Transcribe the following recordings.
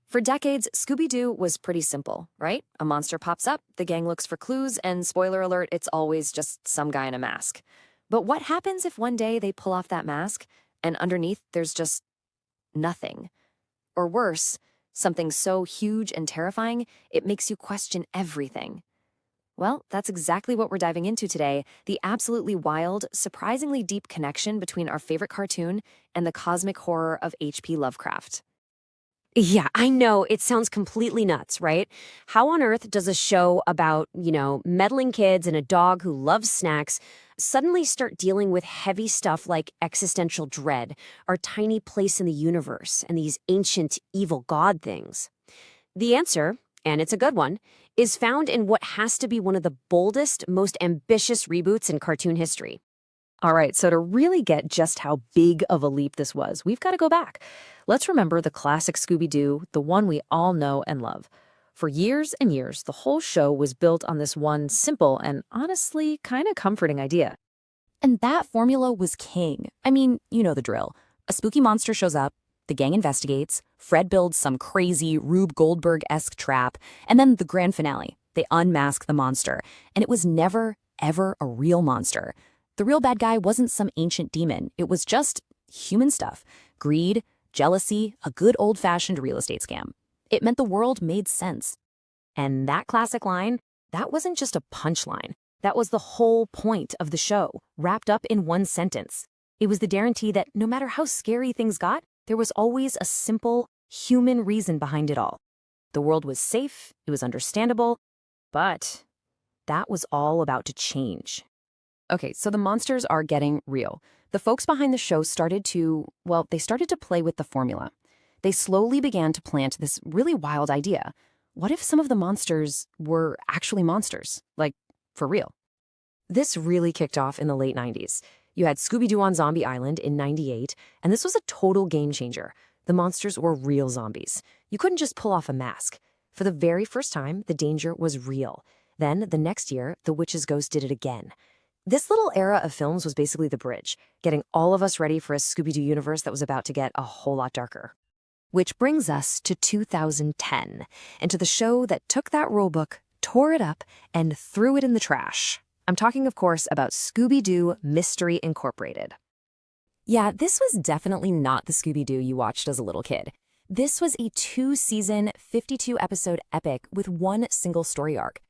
For decades, Scooby-Doo was pretty simple, right? A monster pops up, the gang looks for clues, and spoiler alert, it's always just some guy in a mask. But what happens if one day they pull off that mask, and underneath there's just nothing? Or worse, something so huge and terrifying, it makes you question everything. Well, that's exactly what we're diving into today, the absolutely wild, surprisingly deep connection between our favorite cartoon and the cosmic horror of H.P. Lovecraft. Yeah, I know. It sounds completely nuts, right? How on earth does a show about, meddling kids and a dog who loves snacks suddenly start dealing with heavy stuff like existential dread, our tiny place in the universe, and these ancient evil god things? The answer, and it's a good one, is found in what has to be one of the boldest, most ambitious reboots in cartoon history. All right, so to really get just how big of a leap this was, we've got to go back. Let's remember the classic Scooby-Doo, the one we all know and love. For years and years, the whole show was built on this one simple and honestly kind of comforting idea. And that formula was king. I mean, you know the drill. A spooky monster shows up, the gang investigates, Fred builds some crazy Rube Goldberg-esque trap, and then the grand finale. They unmask the monster, and it was never, ever a real monster. The real bad guy wasn't some ancient demon. It was just human stuff. Greed, jealousy, a good old-fashioned real estate scam. It meant the world made sense. And that classic line, that wasn't just a punchline. That was the whole point of the show, wrapped up in one sentence. It was the guarantee that no matter how scary things got, there was always a simple, human reason behind it all. The world was safe, it was understandable, but that was all about to change. Okay, so the monsters are getting real. The folks behind the show started to play with the formula. They slowly began to plant this really wild idea. What if some of the monsters were actually monsters? Like, for real? This really kicked off in the late 90s. You had Scooby-Doo on Zombie Island in 98, and this was a total game changer. The monsters were real zombies. You couldn't just pull off a mask. For the very first time, the danger was real. Then, the next year, The Witch's Ghost did it again. This little era of films was basically the bridge, getting all of us ready for a Scooby-Doo universe that was about to get a whole lot darker. Which brings us to 2010, and to the show that took that rulebook, tore it up, and threw it in the trash. I'm talking, of course, about Scooby-Doo Mystery Incorporated. Yeah, this was definitely not the Scooby-Doo you watched as a little kid. This was a 2-season, 52-episode epic with one single story arc.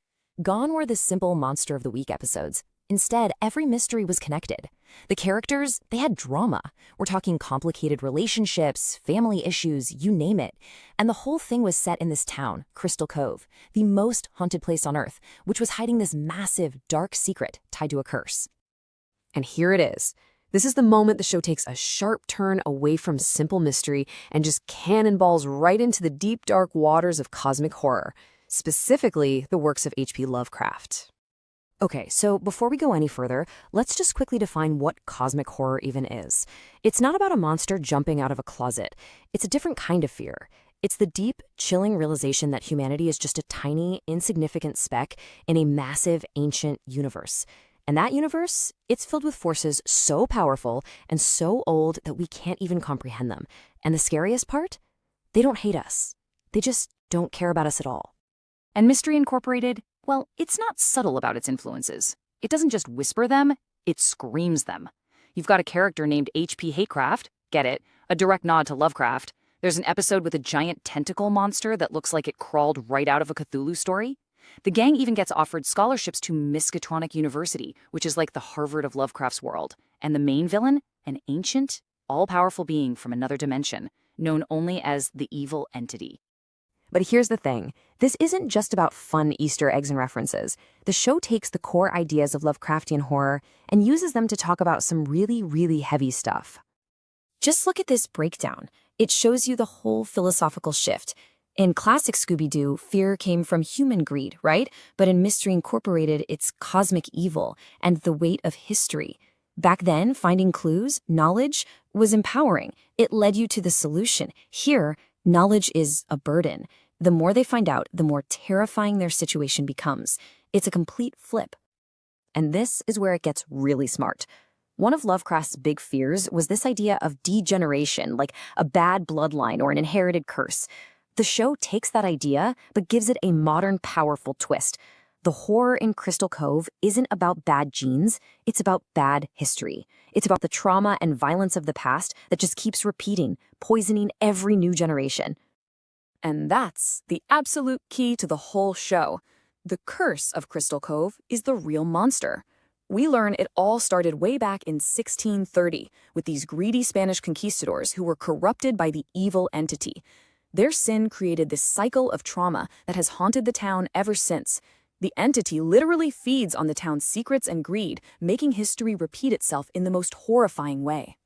Gone were the simple Monster of the Week episodes. Instead, every mystery was connected. The characters, they had drama. We're talking complicated relationships, family issues, you name it. And the whole thing was set in this town, Crystal Cove, the most haunted place on Earth, which was hiding this massive, dark secret tied to a curse. And here it is. This is the moment the show takes a sharp turn away from simple mystery and just cannonballs right into the deep, dark waters of cosmic horror, specifically the works of H.P. Lovecraft. Okay, so before we go any further, let's just quickly define what cosmic horror even is. It's not about a monster jumping out of a closet. It's a different kind of fear. It's the deep, chilling realization that humanity is just a tiny, insignificant speck in a massive, ancient universe. And that universe, it's filled with forces so powerful and so old that we can't even comprehend them. And the scariest part? They don't hate us. They just don't care about us at all. And Mystery Incorporated, well, it's not subtle about its influences. It doesn't just whisper them, it screams them. You've got a character named H.P. Hatecraft, get it, a direct nod to Lovecraft. There's an episode with a giant tentacle monster that looks like it crawled right out of a Cthulhu story. The gang even gets offered scholarships to Miskatonic University, which is like the Harvard of Lovecraft's world. And the main villain, an ancient, all-powerful being from another dimension, known only as the evil entity. But here's the thing. This isn't just about fun Easter eggs and references. The show takes the core ideas of Lovecraftian horror and uses them to talk about some really, really heavy stuff. Just look at this breakdown. It shows you the whole philosophical shift. In classic Scooby-Doo, fear came from human greed, right? But in Mystery Incorporated, it's cosmic evil and the weight of history. Back then, finding clues, knowledge, was empowering. It led you to the solution. Here, knowledge is a burden. The more they find out, the more terrifying their situation becomes. It's a complete flip. And this is where it gets really smart. One of Lovecraft's big fears was this idea of degeneration, like a bad bloodline or an inherited curse. The show takes that idea, but gives it a modern, powerful twist. The horror in Crystal Cove isn't about bad genes, it's about bad history. It's about the trauma and violence of the past that just keeps repeating, poisoning every new generation. And that's the absolute key to the whole show. The curse of Crystal Cove is the real monster. We learn it all started way back in 1630 with these greedy Spanish conquistadors who were corrupted by the evil entity. Their sin created this cycle of trauma that has haunted the town ever since. The entity literally feeds on the town's secrets and greed, making history repeat itself in the most horrifying way.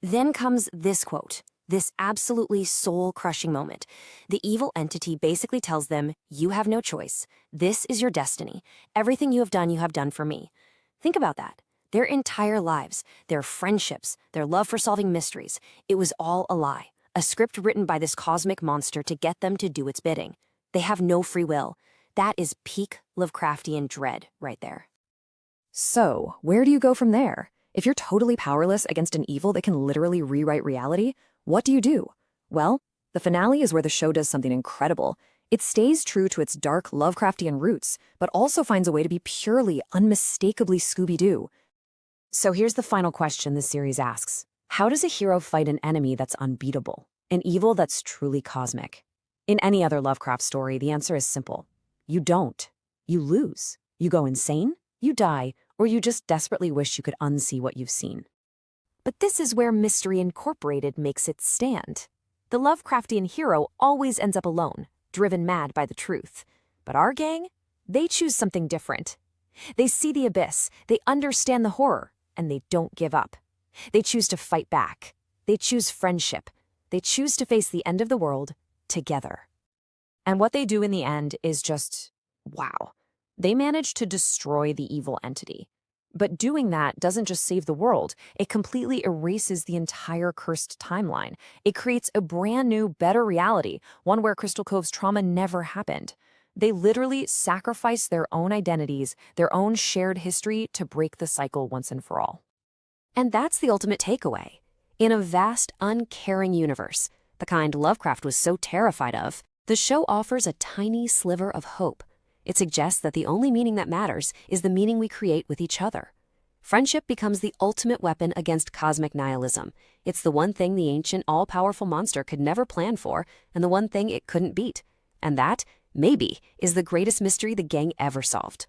Then comes this quote, this absolutely soul-crushing moment. The evil entity basically tells them, you have no choice. This is your destiny. Everything you have done for me. Think about that. Their entire lives, their friendships, their love for solving mysteries, it was all a lie. A script written by this cosmic monster to get them to do its bidding. They have no free will. That is peak Lovecraftian dread right there. So, where do you go from there? If you're totally powerless against an evil that can literally rewrite reality, what do? Well, the finale is where the show does something incredible. It stays true to its dark Lovecraftian roots, but also finds a way to be purely, unmistakably Scooby-Doo. So here's the final question this series asks. How does a hero fight an enemy that's unbeatable? An evil that's truly cosmic? In any other Lovecraft story, the answer is simple. You don't. You lose. You go insane, you die, or you just desperately wish you could unsee what you've seen. But this is where Mystery Incorporated makes its stand. The Lovecraftian hero always ends up alone, driven mad by the truth. But our gang, they choose something different. They see the abyss, they understand the horror, and they don't give up. They choose to fight back. They choose friendship. They choose to face the end of the world together. And what they do in the end is just, wow. They manage to destroy the evil entity. But doing that doesn't just save the world, it completely erases the entire cursed timeline. It creates a brand new, better reality, one where Crystal Cove's trauma never happened. They literally sacrifice their own identities, their own shared history to break the cycle once and for all. And that's the ultimate takeaway. In a vast, uncaring universe, the kind Lovecraft was so terrified of, the show offers a tiny sliver of hope. It suggests that the only meaning that matters is the meaning we create with each other. Friendship becomes the ultimate weapon against cosmic nihilism. It's the one thing the ancient, all-powerful monster could never plan for, and the one thing it couldn't beat. And that, maybe, is the greatest mystery the gang ever solved.